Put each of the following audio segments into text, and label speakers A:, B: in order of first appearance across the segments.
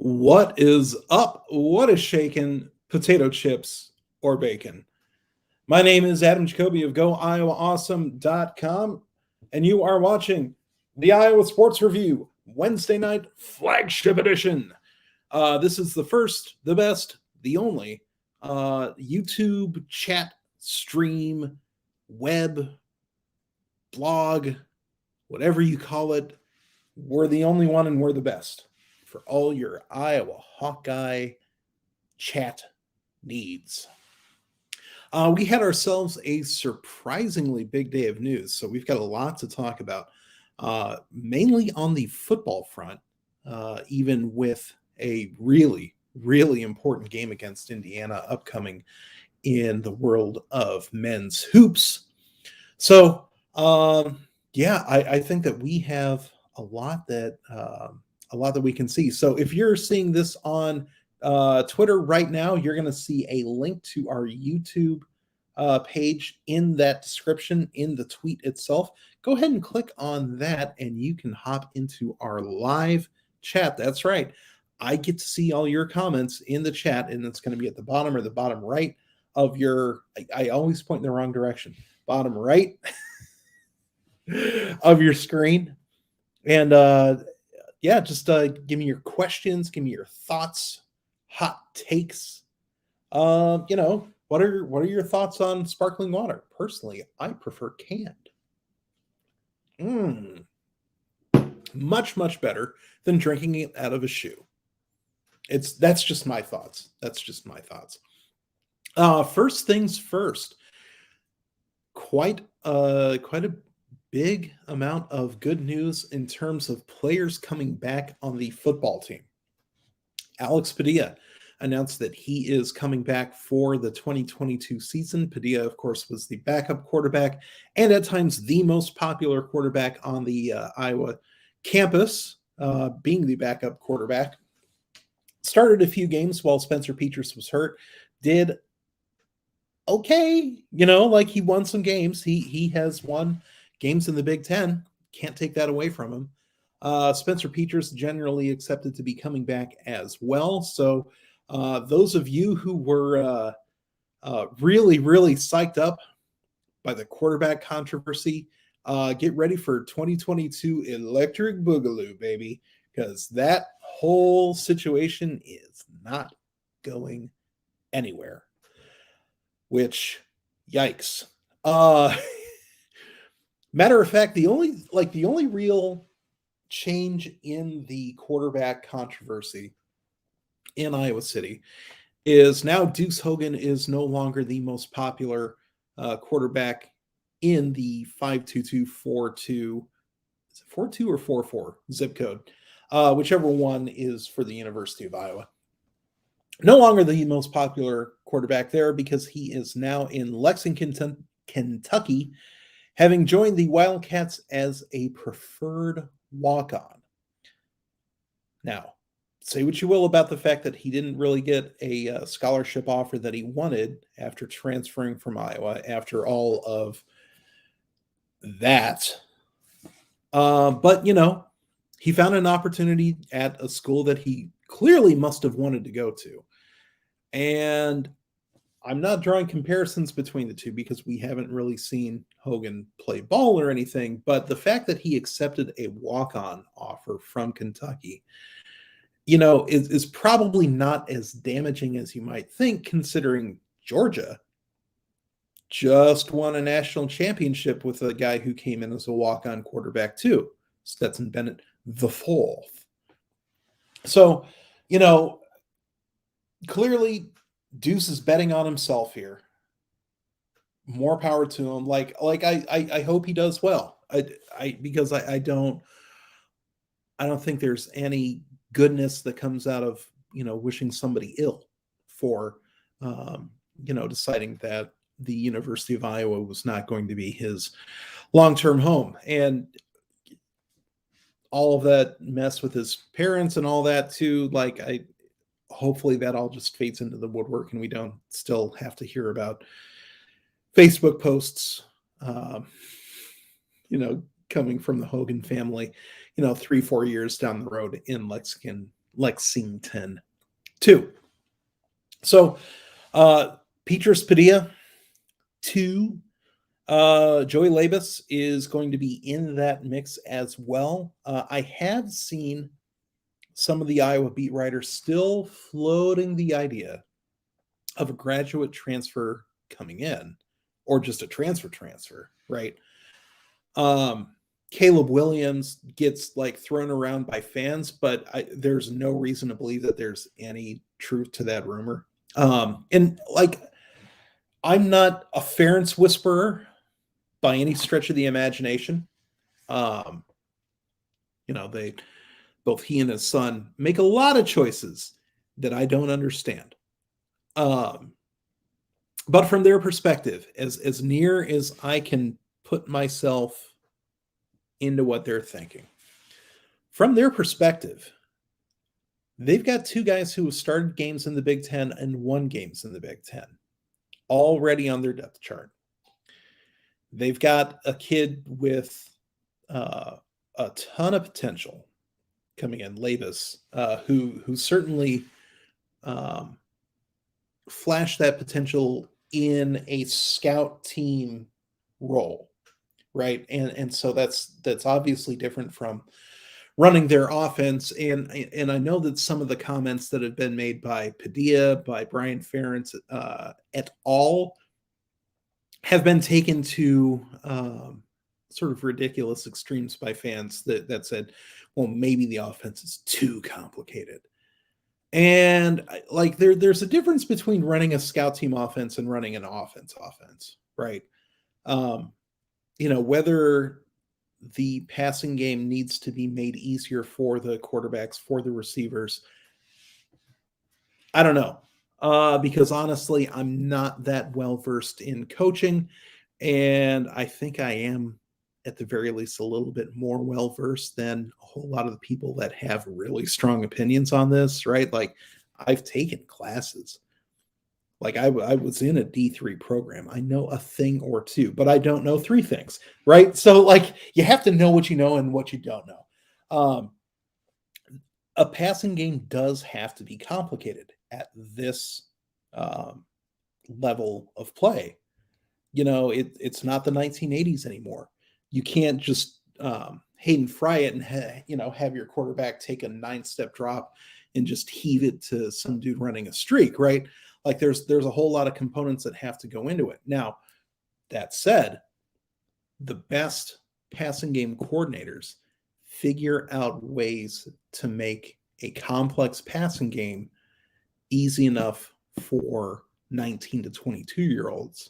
A: What is up? What is shaking? Potato chips or bacon? My name is Adam Jacobi of GoIowaAwesome.com, and you are watching the Iowa Sports Review Wednesday night flagship edition. This is the first, the best, the only YouTube chat stream, web, blog, whatever you call it. We're the only one and we're the best for all your Iowa Hawkeye chat needs. We had ourselves a surprisingly big day of news, so we've got a lot to talk about, mainly on the football front, even with a really, really important game against Indiana upcoming in the world of men's hoops. So, I think that we have a lot that we can see. So if you're seeing this on Twitter right now, you're going to see a link to our YouTube page in that description in the tweet itself. Go ahead and click on that and you can hop into our live chat. That's right. I get to see all your comments in the chat, and it's going to be at the bottom or the bottom right of your, I always point in the wrong direction, bottom right of your screen. And just give me your questions, give me your thoughts, hot takes. What are your thoughts on sparkling water? Personally, I prefer canned. Much better than drinking it out of a shoe. That's just my thoughts. First things first. Quite a big amount of good news in terms of players coming back on the football team. Alex Padilla announced that he is coming back for the 2022 season. Padilla, of course, was the backup quarterback and at times the most popular quarterback on the Iowa campus, being the backup quarterback. Started a few games while Spencer Petras was hurt. Did okay, like he won some games. He has won games in the Big Ten. Can't take that away from him. Spencer Petras generally accepted to be coming back as well. So those of you who were really, really psyched up by the quarterback controversy, get ready for 2022 Electric Boogaloo, baby, because that whole situation is not going anywhere. Which, yikes. Matter of fact, the only real change in the quarterback controversy in Iowa City is now Deuce Hogan is no longer the most popular quarterback in the 52242. Is it 42 or 44 zip code? Whichever one is for the University of Iowa. No longer the most popular quarterback there because he is now in Lexington, Kentucky, having joined the Wildcats as a preferred walk-on. Now, say what you will about the fact that he didn't really get a scholarship offer that he wanted after transferring from Iowa after all of that. But, he found an opportunity at a school that he clearly must have wanted to go to. And I'm not drawing comparisons between the two because we haven't really seen Hogan play ball or anything, but the fact that he accepted a walk-on offer from Kentucky, is probably not as damaging as you might think, considering Georgia just won a national championship with a guy who came in as a walk-on quarterback too, Stetson Bennett the fourth. So, clearly Deuce is betting on himself here. More power to him. I hope he does well. Because I don't think there's any goodness that comes out of wishing somebody ill for deciding that the University of Iowa was not going to be his long-term home, and all of that mess with his parents and all that too. Hopefully that all just fades into the woodwork and we don't still have to hear about Facebook posts, coming from the Hogan family, 3-4 years down the road in Lexington, Lexington 2. So Petrus Padilla 2. Joey Labus is going to be in that mix as well. I have seen some of the Iowa beat writers still floating the idea of a graduate transfer coming in, or just a transfer, right? Caleb Williams gets like thrown around by fans, but there's no reason to believe that there's any truth to that rumor. And like, I'm not a Ferentz whisperer by any stretch of the imagination. Both he and his son make a lot of choices that I don't understand. But from their perspective, as near as I can put myself into what they're thinking, from their perspective, they've got two guys who have started games in the Big Ten and won games in the Big Ten already on their depth chart. They've got a kid with a ton of potential coming in, Labus, who certainly flashed that potential in a scout team role, right? And so that's obviously different from running their offense. And I know that some of the comments that have been made by Padilla, by Brian Ferentz et al. Have been taken to sort of ridiculous extremes by fans that said, well, maybe the offense is too complicated. And like there's a difference between running a scout team offense and running an offense, right? Whether the passing game needs to be made easier for the quarterbacks, for the receivers, I don't know. Because honestly, I'm not that well versed in coaching, and I think I am, at the very least, a little bit more well versed than a whole lot of the people that have really strong opinions on this, right? Like, I've taken classes. Like, I was in a D3 program. I know a thing or two, but I don't know three things, right? So, like, you have to know what you know and what you don't know. A passing game does have to be complicated at this level of play. It's not the 1980s anymore. You can't just Hayden Fry it and have your quarterback take a 9-step drop and just heave it to some dude running a streak, right? Like there's a whole lot of components that have to go into it. Now, that said, the best passing game coordinators figure out ways to make a complex passing game easy enough for 19 to 22-year-olds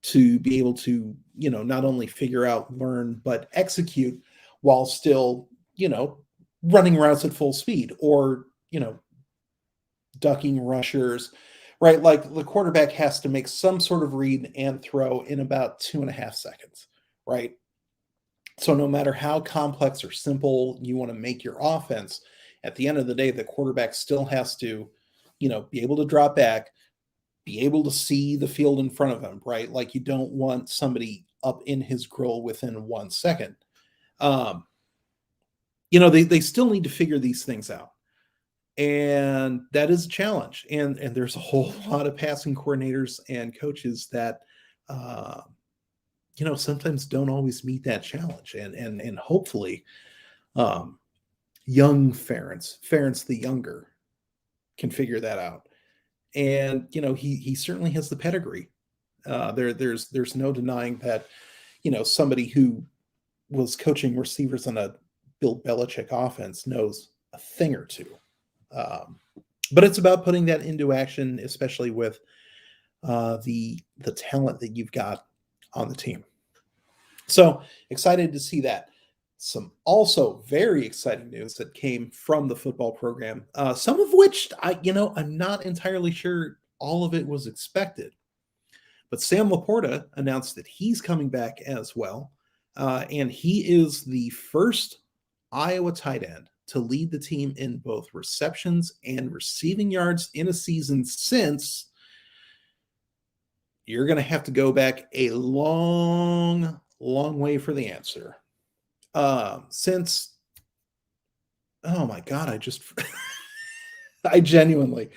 A: to be able to, not only figure out, learn, but execute while still, running routes at full speed or, ducking rushers, right? Like the quarterback has to make some sort of read and throw in about 2.5 seconds, right? So no matter how complex or simple you want to make your offense, at the end of the day, the quarterback still has to, be able to drop back, be able to see the field in front of him, right? Like you don't want somebody up in his grill within 1 second. They still need to figure these things out. And that is a challenge. And there's a whole lot of passing coordinators and coaches that, sometimes don't always meet that challenge. And hopefully, young Ferentz the younger, can figure that out. And he certainly has the pedigree. There's no denying that somebody who was coaching receivers on a Bill Belichick offense knows a thing or two. But it's about putting that into action, especially with the talent that you've got on the team. So excited to see that. Some also very exciting news that came from the football program, some of which I'm not entirely sure all of it was expected. But Sam Laporta announced that he's coming back as well, and he is the first Iowa tight end to lead the team in both receptions and receiving yards in a season since. You're going to have to go back a long, long way for the answer. Since, oh my God, I genuinely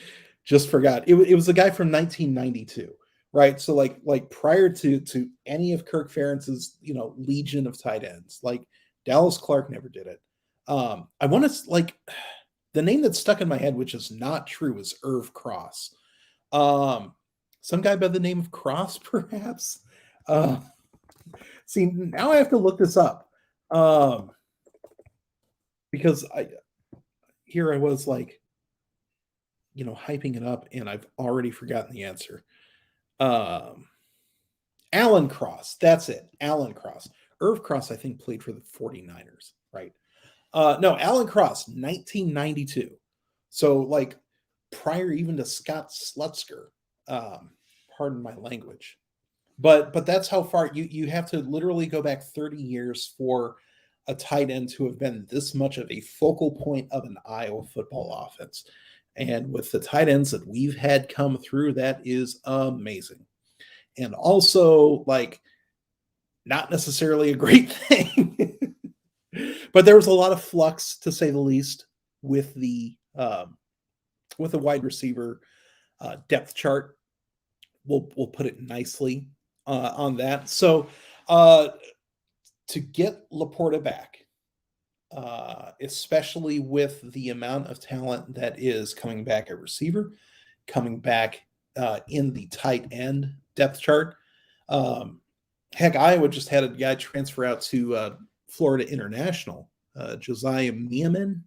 A: just forgot. It was the guy from 1992, right? So like prior to any of Kirk Ferentz's legion of tight ends, like Dallas Clark never did it. I want to like the name that's stuck in my head, which is not true, is Irv Cross. Some guy by the name of Cross, perhaps. See, now I have to look this up because I was like, hyping it up, and I've already forgotten the answer. Um, Alan Cross, that's it. Alan Cross. Irv Cross, I think, played for the 49ers, right? No, Alan Cross, 1992. So, like, prior even to Scott Slutzker. Pardon my language. But that's how far you have to literally go back 30 years for a tight end to have been this much of a focal point of an Iowa football offense. And with the tight ends that we've had come through, that is amazing. And also, like, not necessarily a great thing. But there was a lot of flux, to say the least, with the wide receiver depth chart. We'll put it nicely on that. So to get Laporta back, especially with the amount of talent that is coming back at receiver, coming back in the tight end depth chart. Heck, Iowa just had a guy transfer out to Florida International, Josiah Miamin.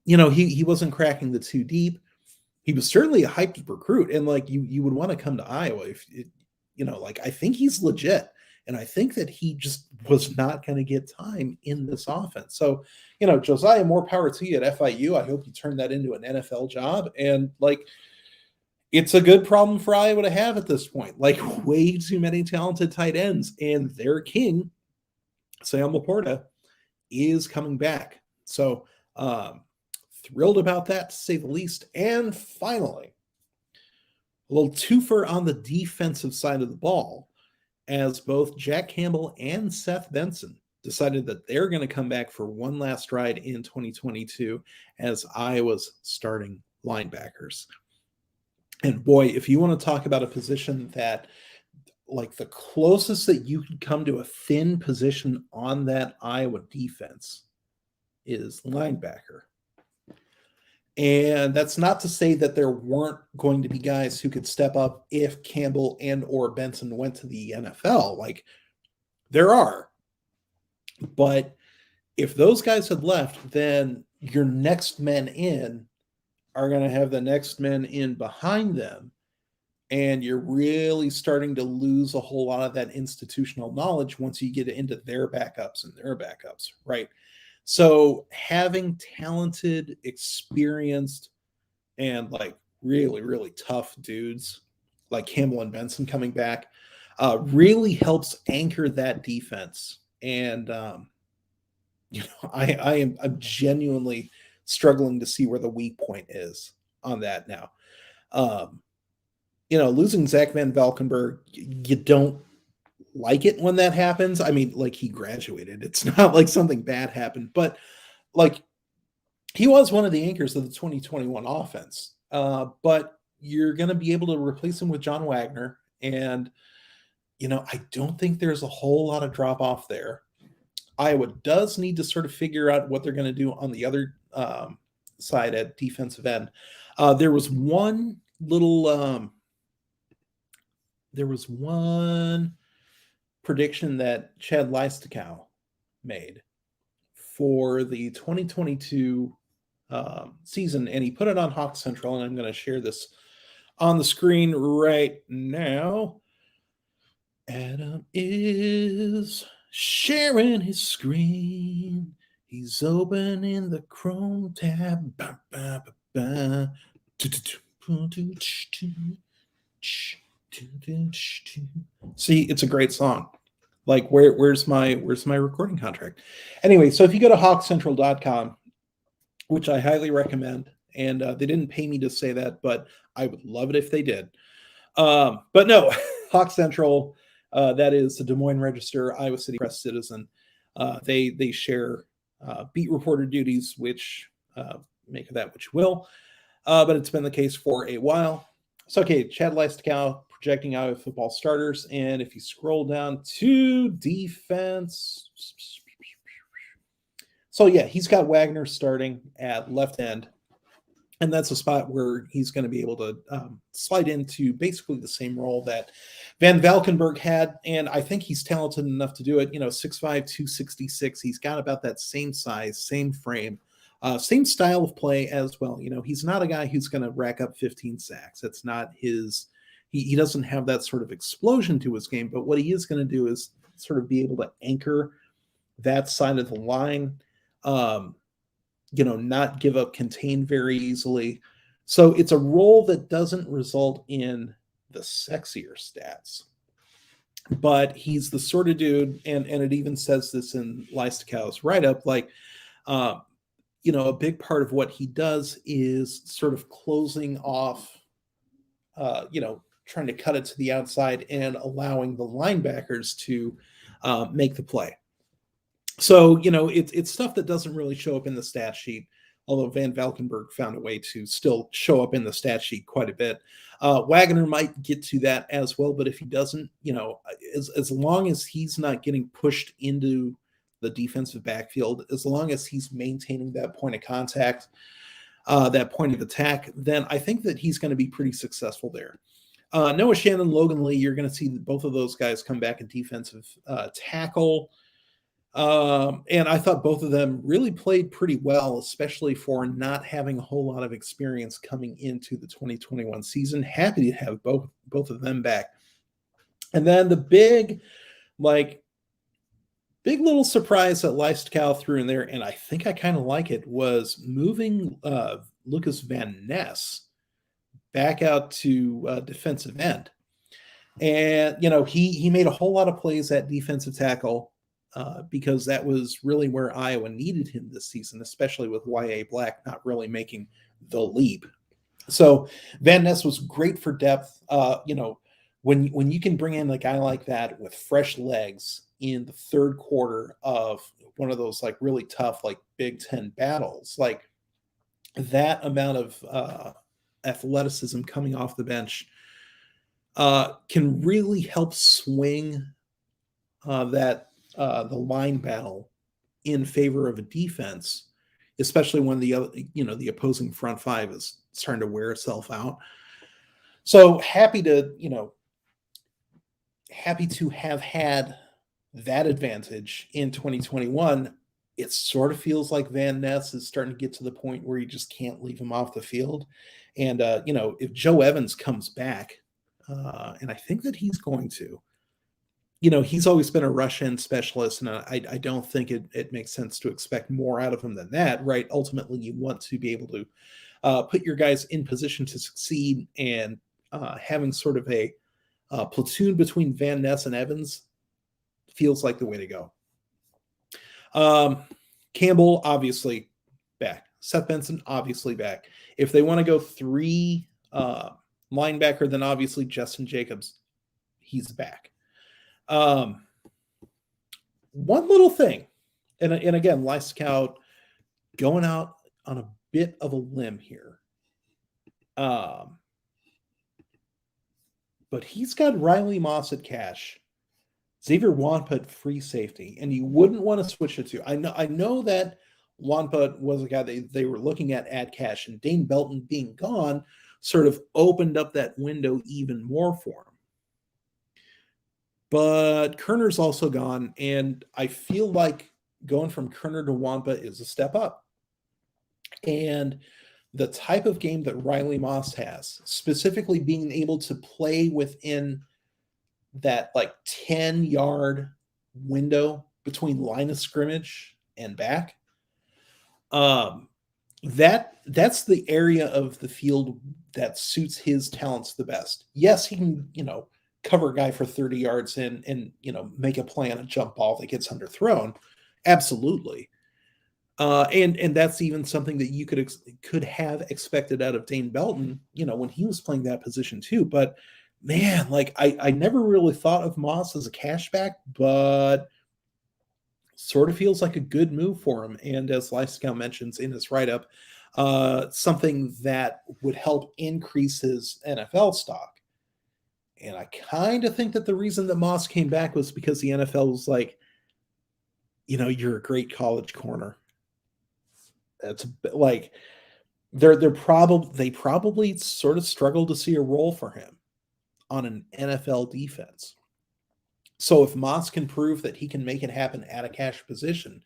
A: He wasn't cracking the too deep. He was certainly a hyped recruit, and like you would want to come to Iowa if I think he's legit, and I think that he just was not going to get time in this offense. So, Josiah, more power to you at FIU. I hope you turn that into an NFL job, and like, it's a good problem for Iowa to have at this point. Like, way too many talented tight ends, and their king, Sam Laporta, is coming back. So, thrilled about that, to say the least. And finally, a little twofer on the defensive side of the ball, as both Jack Campbell and Seth Benson decided that they're going to come back for one last ride in 2022 as Iowa's starting linebackers. And boy, if you want to talk about a position that, like, the closest that you could come to a thin position on that Iowa defense is linebacker. And that's not to say that there weren't going to be guys who could step up if Campbell and or Benson went to the NFL. Like, there are. But if those guys had left, then your next men in are going to have the next men in behind them. And you're really starting to lose a whole lot of that institutional knowledge once you get into their backups, right? So having talented, experienced, and like really, really tough dudes like Campbell and Benson coming back really helps anchor that defense. And I'm genuinely struggling to see where the weak point is on that now. Losing Zach Van Valkenburg, you don't like it when that happens. I mean, like, he graduated. It's not like something bad happened, but like, he was one of the anchors of the 2021 offense. But you're going to be able to replace him with John Wagner. And, I don't think there's a whole lot of drop off there. Iowa does need to sort of figure out what they're going to do on the other side at defensive end. There was one prediction that Chad Leistokow made for the 2022 season, and he put it on Hawk Central, and I'm going to share this on the screen right now. Adam is sharing his screen. He's opening the Chrome tab. See, it's a great song. Like, where's my recording contract? Anyway, so if you go to hawkcentral.com, which I highly recommend, and they didn't pay me to say that, but I would love it if they did. But no, Hawk Central, that is the Des Moines Register, Iowa City Press Citizen. They share beat reporter duties, which Make of that what you will. But it's been the case for a while. So, okay, Chad Leistikow projecting Iowa football starters. And if you scroll down to defense. So, yeah, he's got Wagner starting at left end. And that's a spot where he's going to be able to slide into basically the same role that Van Valkenburg had. And I think he's talented enough to do it. 6'5", 266. He's got about that same size, same frame, same style of play as well. He's not a guy who's going to rack up 15 sacks. It's not his – he doesn't have that sort of explosion to his game. But what he is going to do is sort of be able to anchor that side of the line, not give up contain very easily. So it's a role that doesn't result in the sexier stats. But he's the sort of dude, and it even says this in Leistikow's write-up, a big part of what he does is sort of closing off, trying to cut it to the outside and allowing the linebackers to make the play. So, it's stuff that doesn't really show up in the stat sheet, although Van Valkenburg found a way to still show up in the stat sheet quite a bit. Wagner might get to that as well, but if he doesn't, as long as he's not getting pushed into the defensive backfield, as long as he's maintaining that point of contact, that point of attack, then I think that he's going to be pretty successful there. Noah Shannon, Logan Lee, you're going to see both of those guys come back in defensive tackle. And I thought both of them really played pretty well, especially for not having a whole lot of experience coming into the 2021 season. Happy to have both of them back. And then the big little surprise that Leistikow threw in there, and I think I kind of like it, was moving Lucas Van Ness back out to defensive end. And, he made a whole lot of plays at defensive tackle, because that was really where Iowa needed him this season, especially with Y.A. Black not really making the leap. So Van Ness was great for depth. When you can bring in a guy like that with fresh legs in the third quarter of one of those really tough Big Ten battles, that amount of athleticism coming off the bench can really help swing the line battle in favor of a defense, especially when the opposing front five is starting to wear itself out. So happy to have had that advantage in 2021. It sort of feels like Van Ness is starting to get to the point where you just can't leave him off the field. And, if Joe Evans comes back, and I think that he's going to, he's always been a rush-in specialist, and I don't think it makes sense to expect more out of him than that, right? Ultimately, you want to be able to put your guys in position to succeed, and having sort of a platoon between Van Ness and Evans feels like the way to go. Campbell, obviously, back. Seth Benson, obviously, back. If they want to go three linebacker, then obviously Justin Jacobs, he's back. One little thing, and again, Leistikow going out on a bit of a limb here. But he's got Riley Moss at cash, Xavier Wampa at free safety, and you wouldn't want to switch it to. I know that Wampa was a guy they were looking at cash, and Dane Belton being gone sort of opened up that window even more for him. But Kerner's also gone, and I feel like going from Kerner to Wampa is a step up. And the type of game that Riley Moss has, specifically being able to play within that 10-yard window between line of scrimmage and back, that's the area of the field that suits his talents the best. Yes, he can, cover a guy for 30 yards and make a play on a jump ball that gets underthrown. Absolutely. And that's even something that you could have expected out of Dane Belton, when he was playing that position too. But man, I never really thought of Moss as a cashback, but sort of feels like a good move for him. And as Lifescout mentions in his write-up, something that would help increase his NFL stock. And I kind of think that the reason that Moss came back was because the NFL was like, you're a great college corner. That's like they probably sort of struggled to see a role for him on an NFL defense. So if Moss can prove that he can make it happen at a cash position,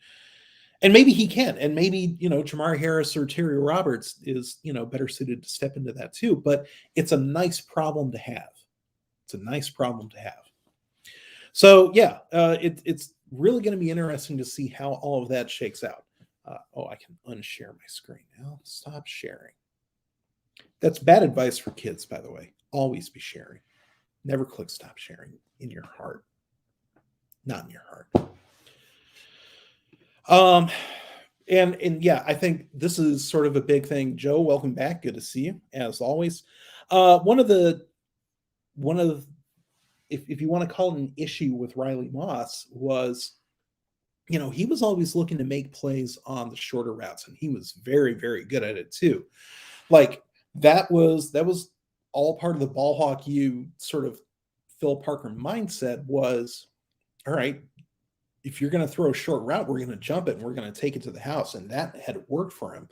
A: and maybe he can, and maybe, Jamar Harris or Terry Roberts is, better suited to step into that too. But it's a nice problem to have. It's a nice problem to have. So yeah, it's really going to be interesting to see how all of that shakes out. I can unshare my screen now. Stop sharing. That's bad advice for kids, by the way. Always be sharing. Never click stop sharing in your heart. Not in your heart. And yeah, I think this is sort of a big thing. Joe, welcome back. Good to see you, as always. One of if you want to call it an issue with Riley Moss was, he was always looking to make plays on the shorter routes, and he was very, very good at it too. Like that was all part of the ball hawk you sort of Phil Parker mindset was, all right, if you're going to throw a short route, we're going to jump it and we're going to take it to the house. And that had worked for him.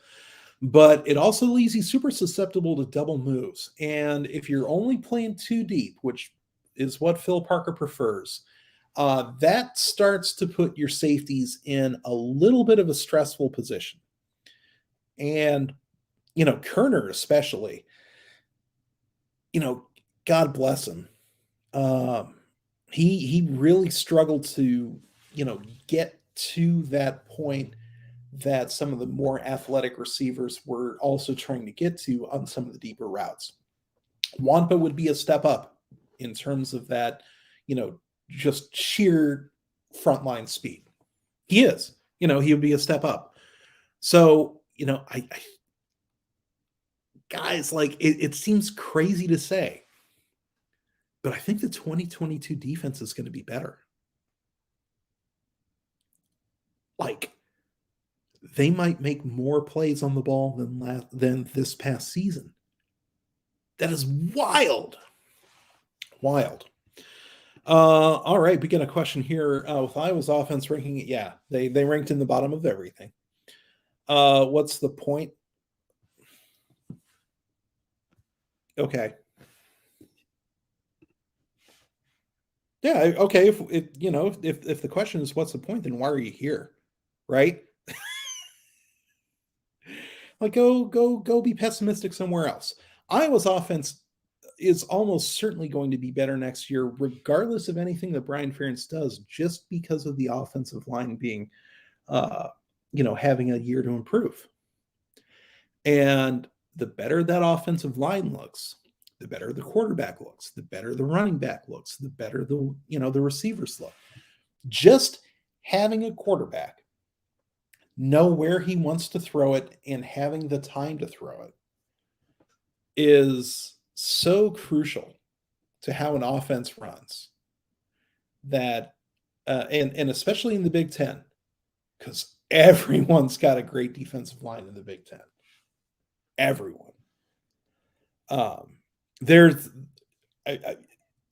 A: But it also leaves you super susceptible to double moves. And if you're only playing too deep, which is what Phil Parker prefers, that starts to put your safeties in a little bit of a stressful position. And, Kerner especially, God bless him. He really struggled to, get to that point that some of the more athletic receivers were also trying to get to on some of the deeper routes. Wampa would be a step up in terms of that, just sheer frontline speed. He is, he would be a step up. So, I guys, like it seems crazy to say, but I think the 2022 defense is going to be better. Like they might make more plays on the ball than this past season. That is wild. Wild. All right, we get a question here with Iowa's offense ranking. Yeah, they ranked in the bottom of everything. What's the point? Okay. Yeah, okay. If the question is what's the point, then why are you here? Right? Like go be pessimistic somewhere else. Iowa's offense is almost certainly going to be better next year, regardless of anything that Brian Ferentz does, just because of the offensive line being, having a year to improve. And the better that offensive line looks, the better the quarterback looks, the better the running back looks, the better the receivers look. Just having a quarterback know where he wants to throw it and having the time to throw it is so crucial to how an offense runs. That and especially in the Big Ten, because everyone's got a great defensive line in the Big Ten. Everyone.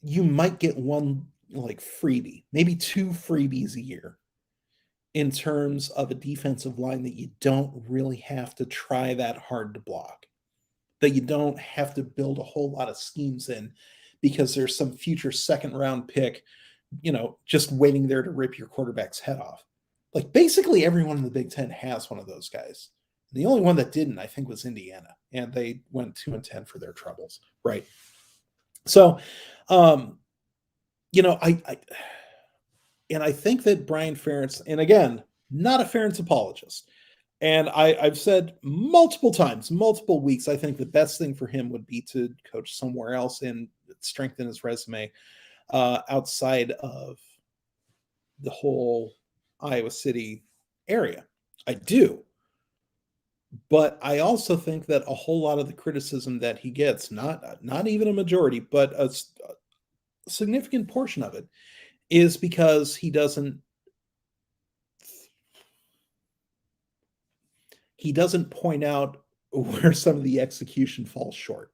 A: You might get one like freebie, maybe two freebies a year in terms of a defensive line that you don't really have to try that hard to block, that you don't have to build a whole lot of schemes in because there's some future second round pick, just waiting there to rip your quarterback's head off. Like basically everyone in the Big Ten has one of those guys. The only one that didn't, I think, was Indiana, and they went 2-10 for their troubles, right? So, I think that Brian Ferentz, and again, not a Ferentz apologist, and I've said multiple times, multiple weeks, I think the best thing for him would be to coach somewhere else and strengthen his resume outside of the whole Iowa City area. I do. But I also think that a whole lot of the criticism that he gets, not even a majority, but a significant portion of it, is because he doesn't he doesn't point out where some of the execution falls short.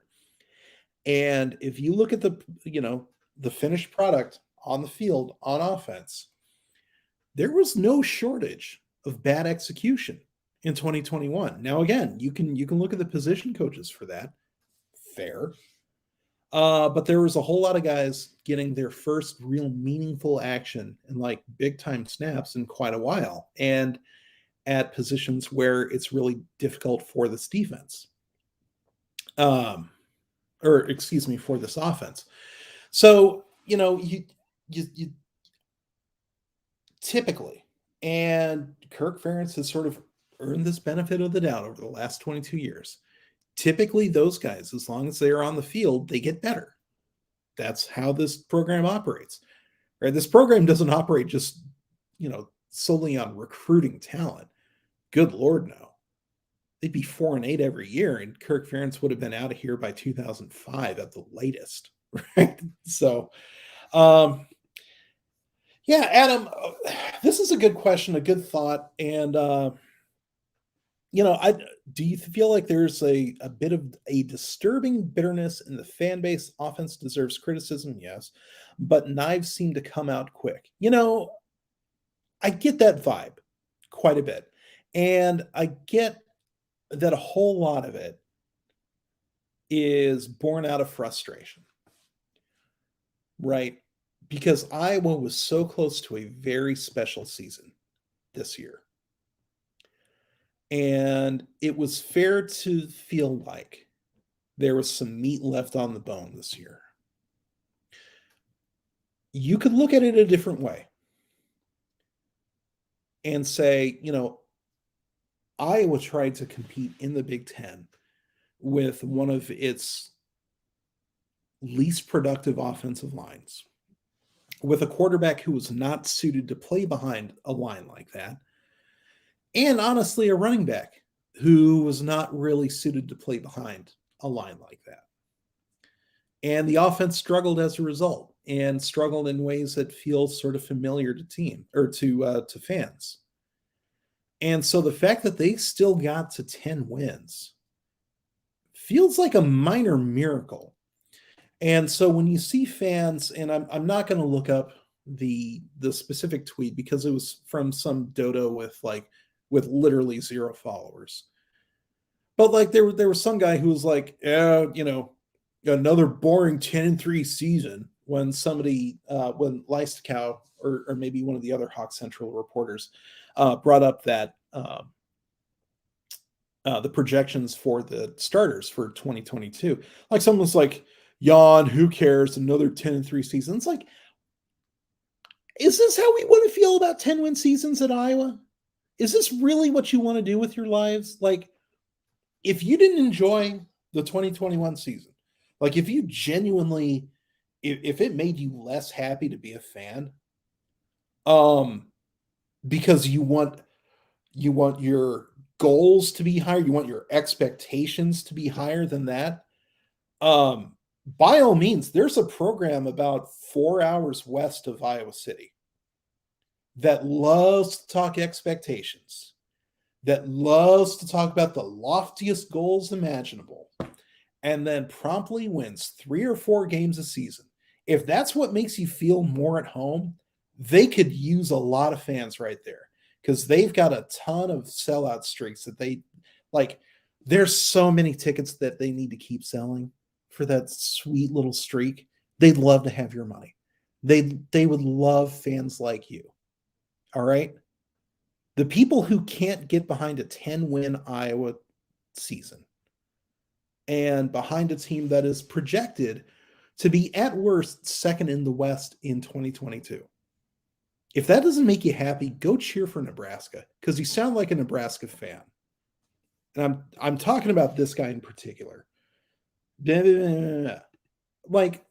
A: And if you look at the finished product on the field on offense, there was no shortage of bad execution in 2021. Now, again, you can look at the position coaches for that. Fair. But there was a whole lot of guys getting their first real meaningful action and like big time snaps in quite a while, and at positions where it's really difficult for this defense. Or excuse me, for this offense. So, you typically, and Kirk Ferentz has sort of earned this benefit of the doubt over the last 22 years. Typically, those guys, as long as they are on the field, they get better. That's how this program operates. Right? This program doesn't operate just, solely on recruiting talent. Good Lord, no. They'd be 4-8 every year, and Kirk Ferentz would have been out of here by 2005 at the latest. Right? So, yeah, Adam, this is a good question, a good thought, and do you feel like there's a bit of a disturbing bitterness in the fan base? Offense deserves criticism, yes, but knives seem to come out quick. I get that vibe quite a bit, and I get that a whole lot of it is born out of frustration, right? Because Iowa was so close to a very special season this year. And it was fair to feel like there was some meat left on the bone this year. You could look at it a different way and say, Iowa tried to compete in the Big Ten with one of its least productive offensive lines, with a quarterback who was not suited to play behind a line like that, and honestly, a running back who was not really suited to play behind a line like that. And the offense struggled as a result, and struggled in ways that feel sort of familiar to fans. And so the fact that they still got to 10 wins feels like a minor miracle. And so when you see fans, and I'm not going to look up the specific tweet because it was from some dodo with literally 0 followers. But like there was some guy who was like, yeah, another boring 10-3 season, when when Leistow or maybe one of the other Hawk Central reporters brought up that the projections for the starters for 2022. Like someone's like, yawn, who cares? Another 10-3 season. It's like, is this how we want to feel about 10-win seasons at Iowa? Is this really what you want to do with your lives? Like, if you didn't enjoy the 2021 season, like if you genuinely, if it made you less happy to be a fan, because you want your goals to be higher, you want your expectations to be higher than that, by all means, there's a program about 4 hours west of Iowa City that loves to talk expectations, that loves to talk about the loftiest goals imaginable, and then promptly wins 3 or 4 games a season. If that's what makes you feel more at home, they could use a lot of fans right there, because they've got a ton of sellout streaks that they like. There's so many tickets that they need to keep selling for that sweet little streak. They'd love to have your money. They would love fans like you. All right. The people who can't get behind a 10-win Iowa season and behind a team that is projected to be at worst second in the West in 2022. If that doesn't make you happy, go cheer for Nebraska, because you sound like a Nebraska fan. And I'm talking about this guy in particular. Like,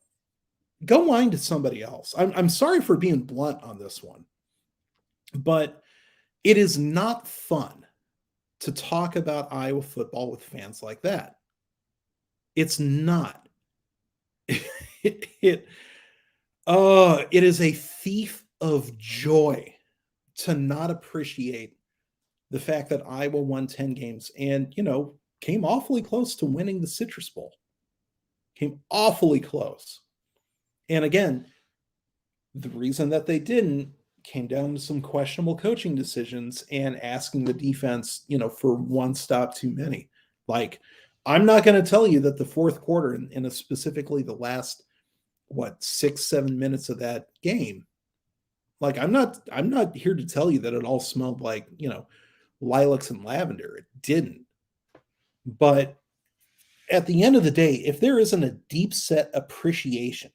A: go whine to somebody else. I'm sorry for being blunt on this one, but it is not fun to talk about Iowa football with fans like that. It's not. It is a thief of joy to not appreciate the fact that Iowa won 10 games and, came awfully close to winning the Citrus Bowl. Came awfully close. And again, the reason that they didn't came down to some questionable coaching decisions and asking the defense, for one stop too many. Like, I'm not going to tell you that the fourth quarter and specifically the last, 6-7 minutes of that game, like, I'm not here to tell you that it all smelled like, lilacs and lavender. It didn't. But at the end of the day, if there isn't a deep set appreciation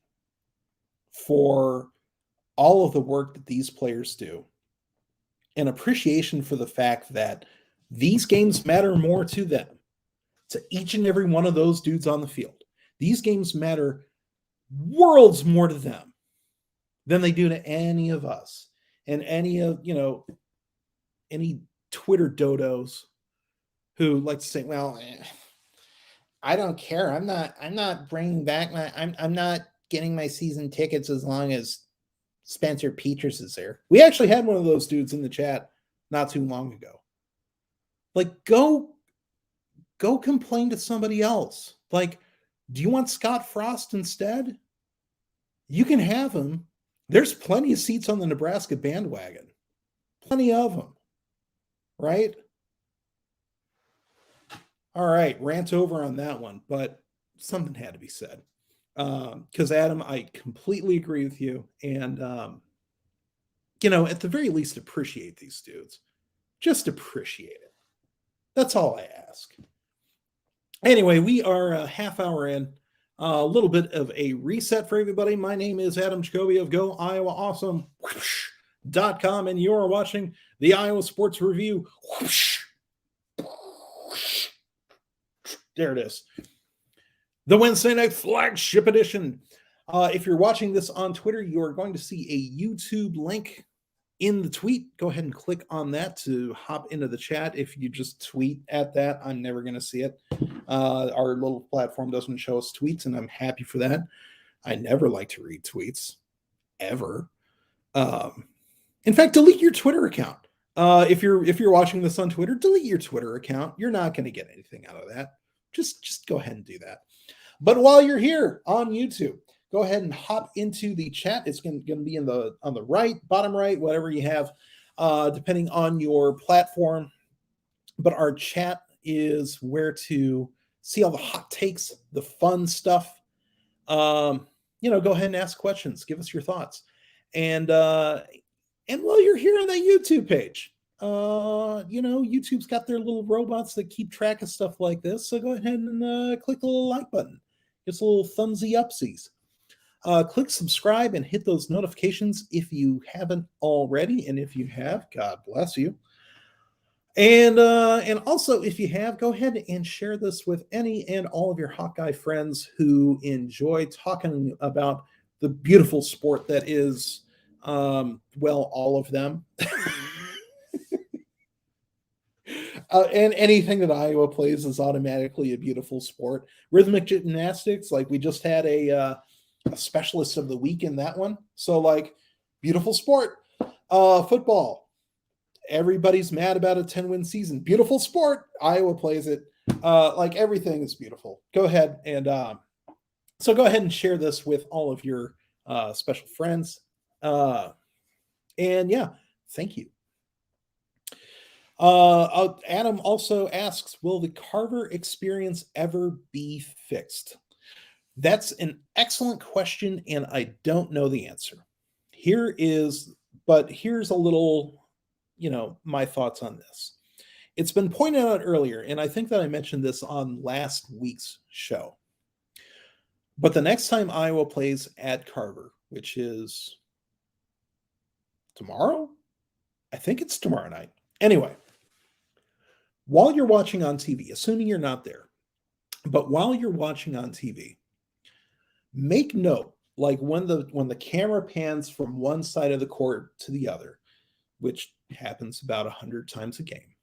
A: for all of the work that these players do, an appreciation for the fact that these games matter more to them, to each and every one of those dudes on the field. These games matter worlds more to them than they do to any of us and any of, any Twitter dodos who like to say, well, I don't care. I'm not bringing back I'm not getting my season tickets as long as Spencer Petras is there. We actually had one of those dudes in the chat not too long ago. Like, go complain to somebody else. Like, do you want Scott Frost instead? You can have him. There's plenty of seats on the Nebraska bandwagon. Plenty of them. Right? All right, rant over on that one, but something had to be said. Because Adam, I completely agree with you. And, at the very least, appreciate these dudes. Just appreciate it. That's all I ask. Anyway, we are a half hour in. A little bit of a reset for everybody. My name is Adam Jacobi of GoIowaAwesome.com, and you are watching the Iowa Sports Review. There it is. The Wednesday night flagship edition. If you're watching this on Twitter, you are going to see a YouTube link in the tweet. Go ahead and click on that to hop into the chat. If you just tweet at that, I'm never going to see it. Our little platform doesn't show us tweets, and I'm happy for that. I never like to read tweets, ever. In fact, delete your Twitter account. If you're watching this on Twitter, delete your Twitter account. You're not going to get anything out of that. Just go ahead and do that. But while you're here on YouTube, go ahead and hop into the chat. It's going to be on the right, bottom right, whatever you have, depending on your platform. But our chat is where to see all the hot takes, the fun stuff. Go ahead and ask questions. Give us your thoughts. And while you're here on that YouTube page, YouTube's got their little robots that keep track of stuff like this. So go ahead and click the little like button. Just a little thumbsy upsies. Click subscribe and hit those notifications if you haven't already. And if you have, God bless you. And also, if you have, go ahead and share this with any and all of your Hawkeye friends who enjoy talking about the beautiful sport that is, all of them. And anything that Iowa plays is automatically a beautiful sport. Rhythmic gymnastics, like we just had a specialist of the week in that one. So, beautiful sport. Football. Everybody's mad about a 10-win season. Beautiful sport. Iowa plays it. Everything is beautiful. Go ahead and go ahead and share this with all of your special friends. Thank you. Adam also asks, will the Carver experience ever be fixed? That's an excellent question, and I don't know the answer. Here's a little, my thoughts on this. It's been pointed out earlier, and I think that I mentioned this on last week's show. But the next time Iowa plays at Carver, which is tomorrow? I think it's tomorrow night. Anyway, while you're watching on TV, assuming you're not there, but while you're watching on TV, make note, when the camera pans from one side of the court to the other, which happens about 100 times a game,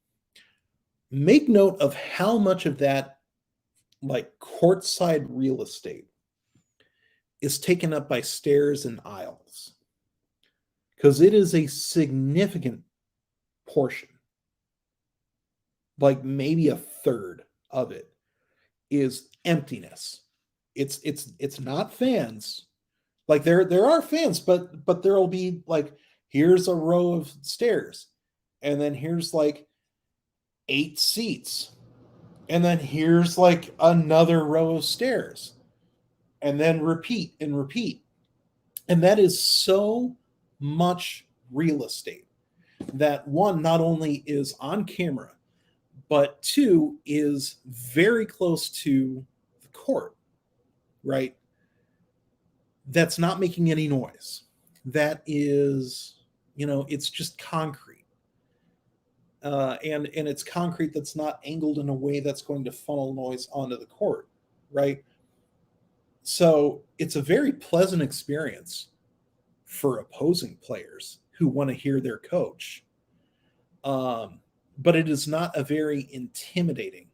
A: make note of how much of that courtside real estate is taken up by stairs and aisles, because it is a significant portion like maybe a third of it is emptiness. It's not fans. Like there are fans, but there'll be like, here's a row of stairs, and then here's like 8 seats, and then here's like another row of stairs, and then repeat and repeat. And that is so much real estate that, one, not only is on camera, but two, is very close to the court, right? That's not making any noise. That is, it's just concrete. And it's concrete that's not angled in a way that's going to funnel noise onto the court, right? So it's a very pleasant experience for opposing players who want to hear their coach. But it is not a very intimidating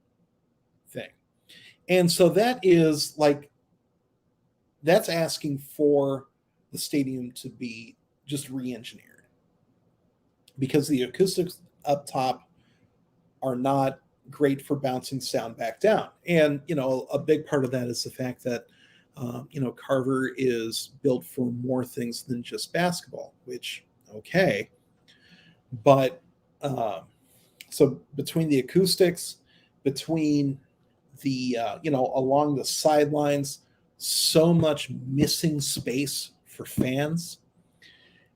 A: thing. And so that's asking for the stadium to be just re-engineered, because the acoustics up top are not great for bouncing sound back down. And, a big part of that is the fact that, Carver is built for more things than just basketball, which, okay. But so between the acoustics, between the, along the sidelines, so much missing space for fans.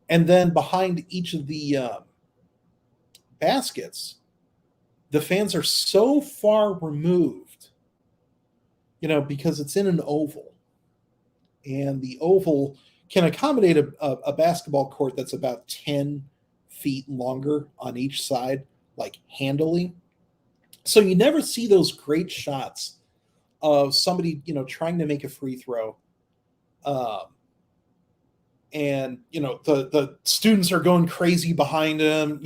A: And then behind each of the baskets, the fans are so far removed, because it's in an oval. And the oval can accommodate a basketball court that's about 10 feet longer on each side, like handily. So you never see those great shots of somebody, trying to make a free throw. And, the students are going crazy behind him.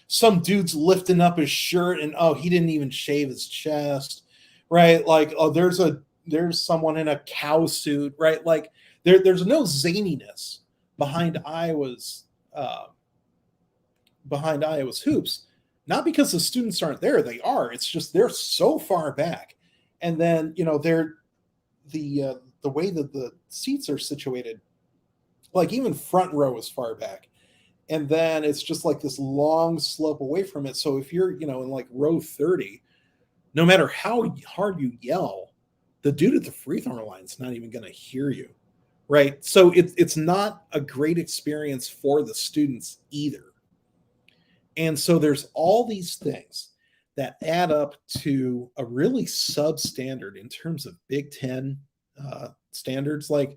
A: Some dude's lifting up his shirt and, oh, he didn't even shave his chest, right? Like, oh, there's someone in a cow suit, right? Like there's no zaniness behind Iowa's hoops, not because the students aren't there. They are. It's just they're so far back. And then, they're the way that the seats are situated, like even front row is far back. And then it's just like this long slope away from it. So if you're, in like row 30, no matter how hard you yell, the dude at the free throw line is not even going to hear you, right? So it's not a great experience for the students either. And so there's all these things that add up to a really substandard in terms of Big Ten standards. Like,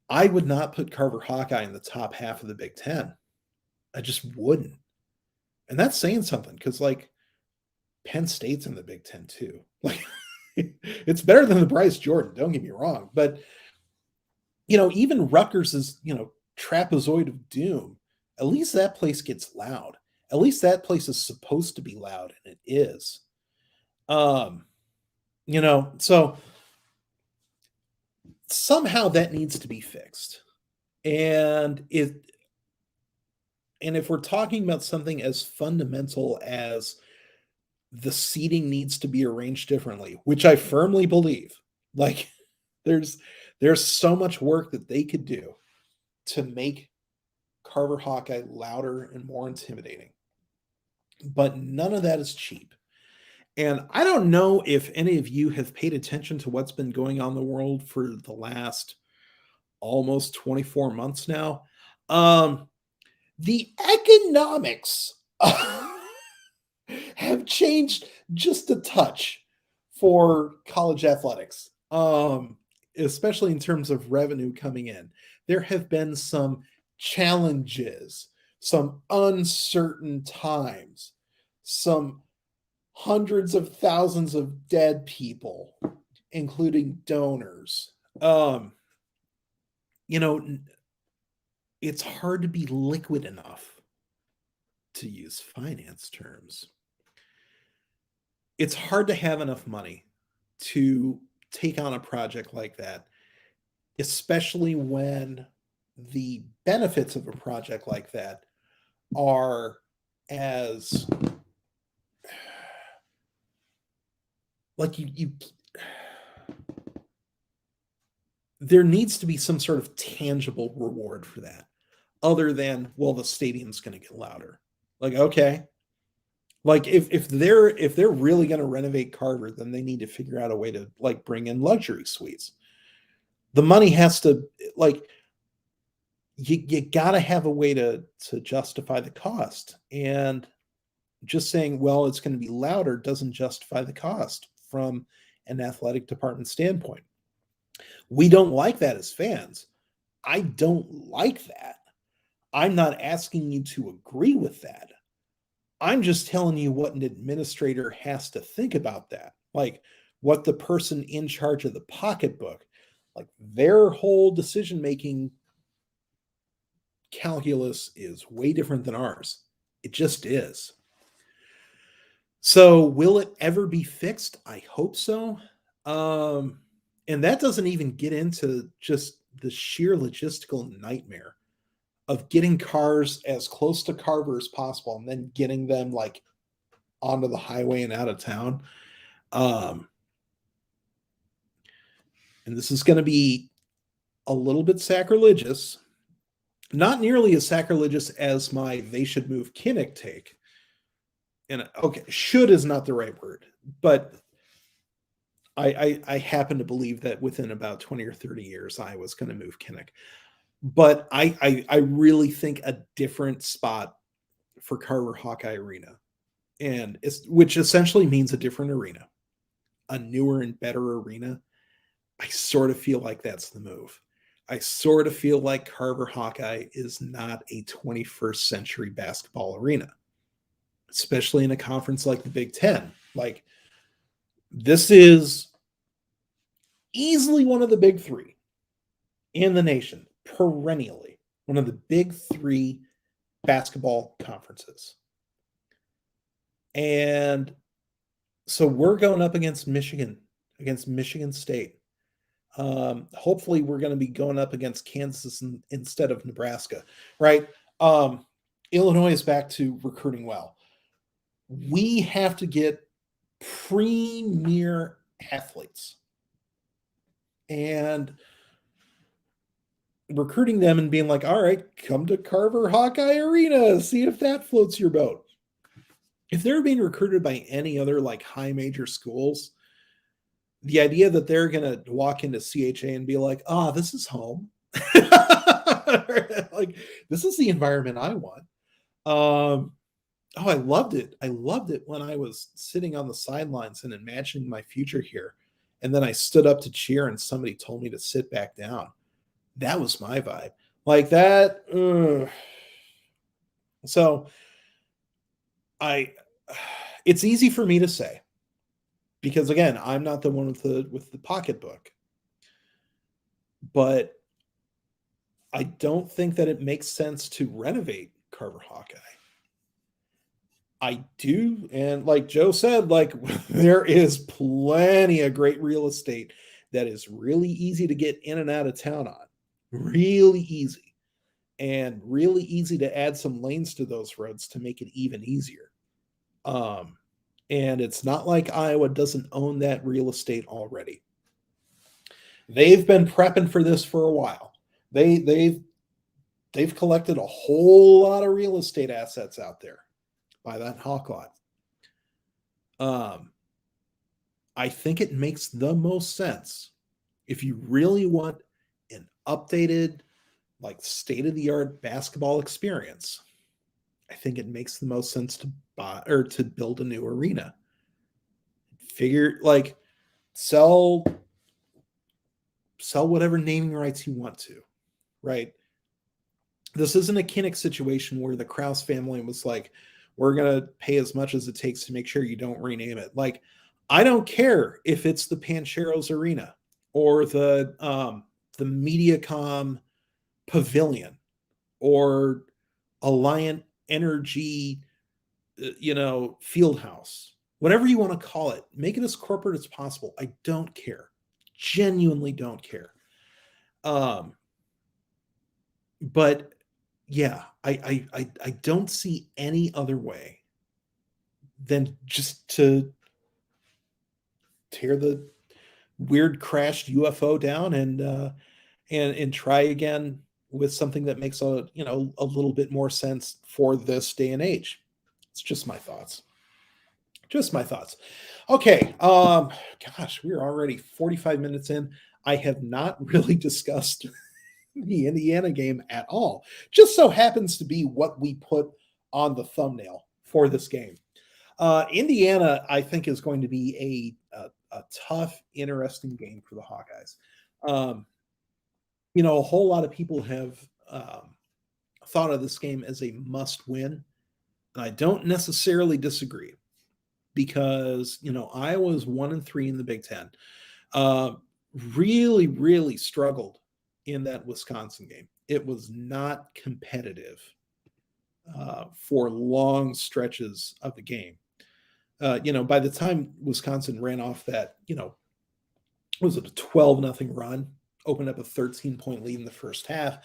A: I would not put Carver Hawkeye in the top half of the Big Ten. I just wouldn't. And that's saying something, because like Penn State's in the Big Ten too. Like, it's better than the Bryce Jordan, don't get me wrong. But, even Rutgers is, trapezoid of doom. At least that place gets loud. At least that place is supposed to be loud, and it is. So somehow that needs to be fixed. And if we're talking about something as fundamental as the seating needs to be arranged differently, which I firmly believe, like there's so much work that they could do to make Carver Hawkeye louder and more intimidating. But none of that is cheap. And I don't know if any of you have paid attention to what's been going on in the world for the last almost 24 months now. The economics have changed just a touch for college athletics, especially in terms of revenue coming in. There have been some challenges, some uncertain times, some hundreds of thousands of dead people, including donors. It's hard to be liquid enough, to use finance terms. It's hard to have enough money to take on a project like that, especially when the benefits of a project like that are as like you there needs to be some sort of tangible reward for that other than, well, the stadium's going to get louder. Like, okay, like if they're really going to renovate Carver, then they need to figure out a way to like bring in luxury suites. The money has to, like, you got to have a way to justify the cost. And just saying, well, it's going to be louder doesn't justify the cost from an athletic department standpoint. We don't like that as fans. I don't like that. I'm not asking you to agree with that. I'm just telling you what an administrator has to think about that. Like what the person in charge of the pocketbook, like their whole decision making calculus is way different than ours. It just is. So, will it ever be fixed? I hope so. And that doesn't even get into just the sheer logistical nightmare of getting cars as close to Carver as possible and then getting them like onto the highway and out of town. Um, and this is going to be a little bit sacrilegious, not nearly as sacrilegious as my they should move Kinnick take. And okay, should is not the right word, but I happen to believe that within about 20 or 30 years, I was going to move Kinnick. But I really think a different spot for Carver Hawkeye Arena, and which essentially means a different arena, a newer and better arena. I sort of feel like that's the move. I sort of feel like Carver Hawkeye is not a 21st century basketball arena, especially in a conference like the Big Ten. Like, this is easily one of the big three in the nation, perennially. One of the big three basketball conferences. And so we're going up against Michigan State. Hopefully we're going to be going up against Kansas instead of Nebraska, right? Illinois is back to recruiting well. We have to get premier athletes and recruiting them and being like, all right, come to Carver Hawkeye Arena, see if that floats your boat. If they're being recruited by any other like high major schools, the idea that they're going to walk into CHA and be like, this is home. Like, this is the environment I want. I loved it. I loved it when I was sitting on the sidelines and imagining my future here. And then I stood up to cheer and somebody told me to sit back down. That was my vibe. Like that. So it's easy for me to say, because again, I'm not the one with the pocketbook. But I don't think that it makes sense to renovate Carver Hawkeye. I do, and like Joe said, like there is plenty of great real estate that is really easy to get in and out of town on. Really easy. And really easy to add some lanes to those roads to make it even easier. And it's not like Iowa doesn't own that real estate already. They've been prepping for this for a while. They've collected a whole lot of real estate assets out there by that hawk lot. I think it makes the most sense if you really want an updated, like state-of-the-art basketball experience. I think it makes the most sense to buy or to build a new arena. Figure like sell whatever naming rights you want to, right? This isn't a Kinnick situation where the Krause family was like, we're going to pay as much as it takes to make sure you don't rename it. Like, I don't care if it's the Pancheros Arena or the Mediacom Pavilion or Alliant Energy, Fieldhouse, whatever you want to call it. Make it as corporate as possible. I don't care. Genuinely don't care. But yeah, I don't see any other way than just to tear the weird crashed UFO down and try again with something that makes a little bit more sense for this day and age. It's just my thoughts. Just my thoughts. Okay. Gosh, we're already 45 minutes in. I have not really discussed the Indiana game at all. Just so happens to be what we put on the thumbnail for this game. Indiana, I think, is going to be a tough, interesting game for the Hawkeyes. A whole lot of people have thought of this game as a must-win, and I don't necessarily disagree because Iowa is 1-3 in the Big Ten. Really, really struggled in that Wisconsin game. It was not competitive for long stretches of the game. By the time Wisconsin ran off that, was it a 12-0 run, opened up a 13-point lead in the first half.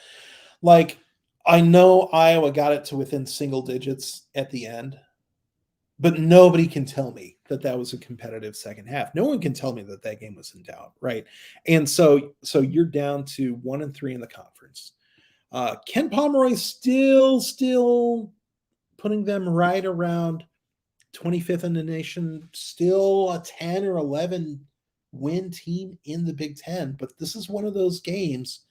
A: Like, I know Iowa got it to within single digits at the end, but nobody can tell me that was a competitive second half. No one can tell me that game was in doubt, right? And so you're down to 1-3 in the conference. Ken Pomeroy still putting them right around 25th in the nation, still a 10 or 11 win team in the Big Ten. But this is one of those games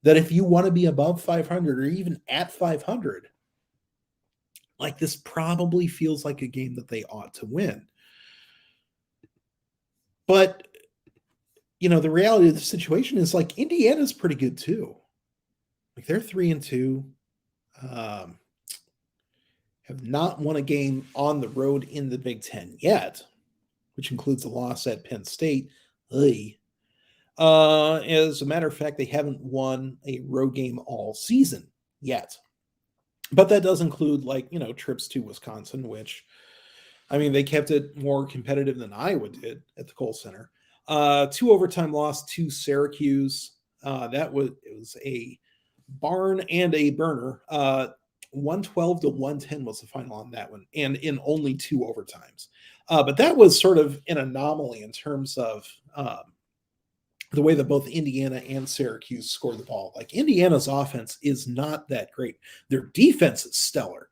A: that if you want to be above 500 or even at 500, like, this probably feels like a game that they ought to win. But, the reality of the situation is, like, Indiana's pretty good too. Like, they're 3-2. Have not won a game on the road in the Big Ten yet, which includes a loss at Penn State. As a matter of fact, they haven't won a road game all season yet. But that does include, trips to Wisconsin, which, they kept it more competitive than Iowa did at the Kohl Center. 2 overtime loss to Syracuse. It was a barn and a burner. 112-110 was the final on that one, and in only 2 overtimes. But that was sort of an anomaly in terms of the way that both Indiana and Syracuse scored the ball. Like, Indiana's offense is not that great. Their defense is stellar.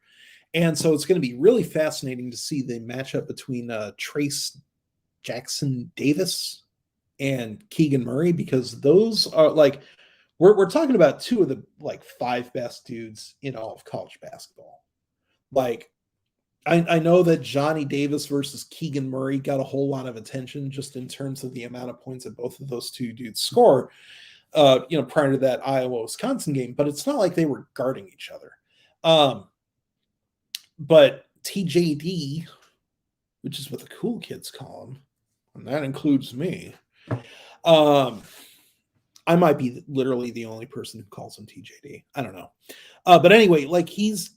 A: And so it's going to be really fascinating to see the matchup between Trace Jackson Davis and Keegan Murray, because those are, like, we're talking about 2 of the 5 best dudes in all of college basketball. Like, I know that Johnny Davis versus Keegan Murray got a whole lot of attention just in terms of the amount of points that both of those 2 dudes score, prior to that Iowa-Wisconsin game, but it's not like they were guarding each other. But TJD, which is what the cool kids call him, and that includes me, I might be literally the only person who calls him TJD. I don't know. But anyway, he's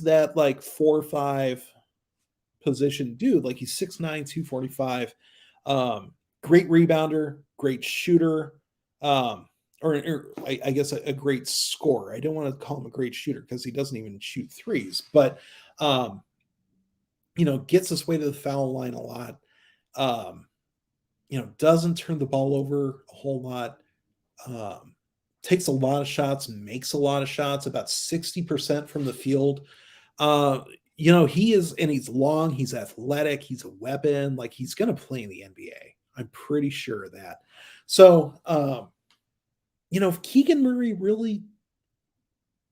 A: that 4 or 5 position dude. Like, he's 6'9", 245. Great rebounder, great shooter, or I guess a great scorer. I don't want to call him a great shooter because he doesn't even shoot threes, but gets his way to the foul line a lot. Doesn't turn the ball over a whole lot. Takes a lot of shots, makes a lot of shots, about 60% from the field. He is, and he's long, he's athletic, he's a weapon. Like, he's going to play in the NBA. I'm pretty sure of that. So, if Keegan Murray really,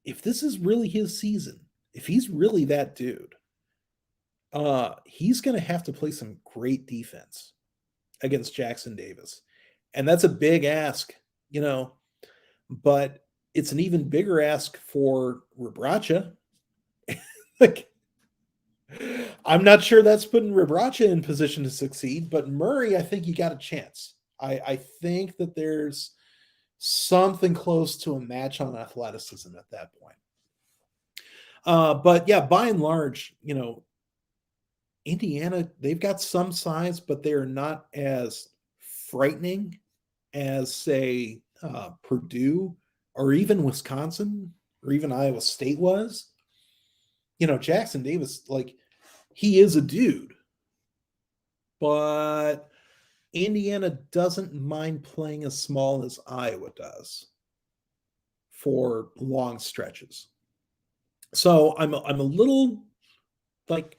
A: if this is really his season, if he's really that dude, he's going to have to play some great defense against Jackson Davis. And that's a big ask, but it's an even bigger ask for Rebraca. I'm not sure that's putting Rebraca in position to succeed, but Murray, I think you got a chance. I think that there's something close to a match on athleticism at that point. But yeah, by and large, Indiana, they've got some size, but they're not as frightening as, say, Purdue or even Wisconsin or even Iowa State was. Jackson Davis, he is a dude, but Indiana doesn't mind playing as small as Iowa does for long stretches. So I'm a little like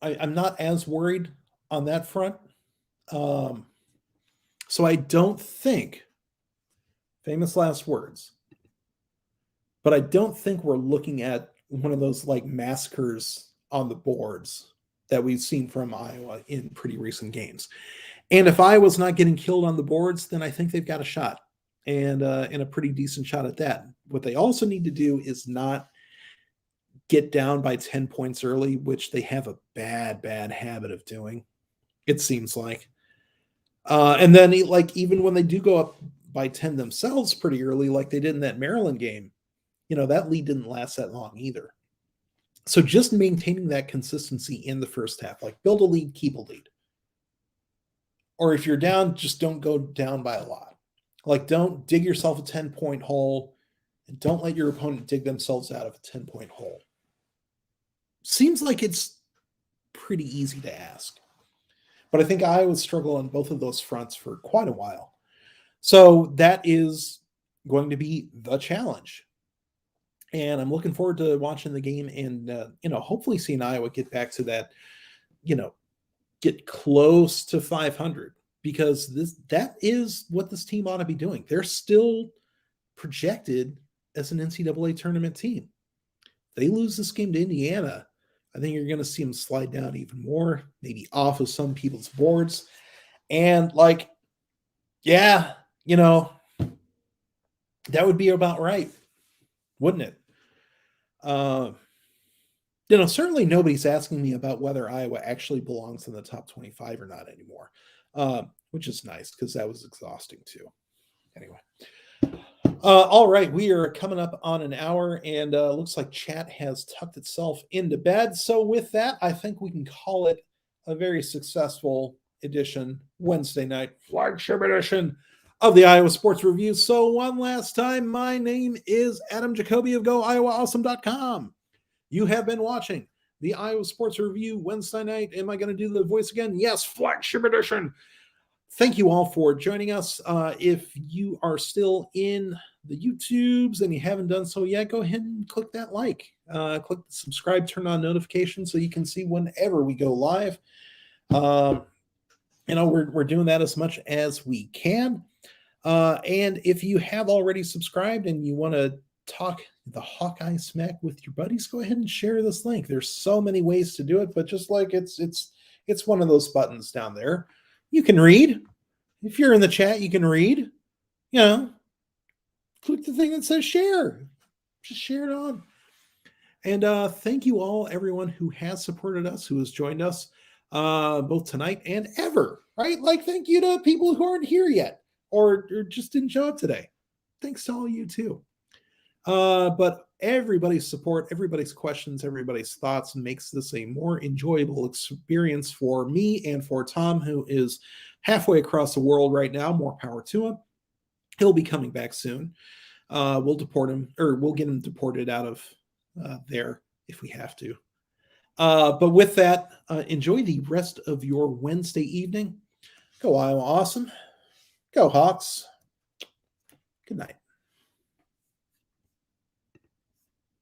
A: I'm not as worried on that front. So I don't think, famous last words, but I don't think we're looking at one of those like massacres on the boards that we've seen from Iowa in pretty recent games. And if Iowa's not getting killed on the boards, then I think they've got a shot, and a pretty decent shot at that. What they also need to do is not get down by 10 points early, which they have a bad habit of doing, it seems like. And then, like, even when they do go up by 10 themselves pretty early, like they did in that Maryland game, that lead didn't last that long either. So just maintaining that consistency in the first half, like build a lead, keep a lead. Or if you're down, just don't go down by a lot. Like, don't dig yourself a 10-point hole, and don't let your opponent dig themselves out of a 10-point hole. Seems like it's pretty easy to ask. But I think Iowa struggled on both of those fronts for quite a while. So that is going to be the challenge. And I'm looking forward to watching the game and, hopefully seeing Iowa get back to that, get close to 500, because that is what this team ought to be doing. They're still projected as an NCAA tournament team. They lose this game to Indiana, I think you're going to see them slide down even more, maybe off of some people's boards. And that would be about right, wouldn't it? Certainly nobody's asking me about whether Iowa actually belongs in the top 25 or not anymore, which is nice because that was exhausting too. Anyway. All right, we are coming up on an hour, and looks like chat has tucked itself into bed. So with that, I think we can call it a very successful edition, Wednesday night flagship edition of the Iowa Sports Review. So one last time, my name is Adam Jacobi of GoIowaAwesome.com. You have been watching the Iowa Sports Review Wednesday night. Am I going to do the voice again? Yes, flagship edition. Thank you all for joining us. If you are still in the YouTubes and you haven't done so yet, go ahead and click that like. Click the subscribe, turn on notifications so you can see whenever we go live. We're doing that as much as we can. And if you have already subscribed and you want to talk the Hawkeye smack with your buddies, go ahead and share this link. There's so many ways to do it, but just like it's one of those buttons down there. You can read. If you're in the chat, you can read. Click the thing that says share. Just share it on. And thank you all, everyone who has supported us, who has joined us both tonight and ever, right? Like, thank you to people who aren't here yet or just didn't show up today. Thanks to all you too. But everybody's support, everybody's questions, everybody's thoughts makes this a more enjoyable experience for me and for Tom, who is halfway across the world right now. More power to him. He'll be coming back soon. We'll deport him, or we'll get him deported out of there if we have to. But with that, enjoy the rest of your Wednesday evening. Go Iowa Awesome. Go Hawks. Good night.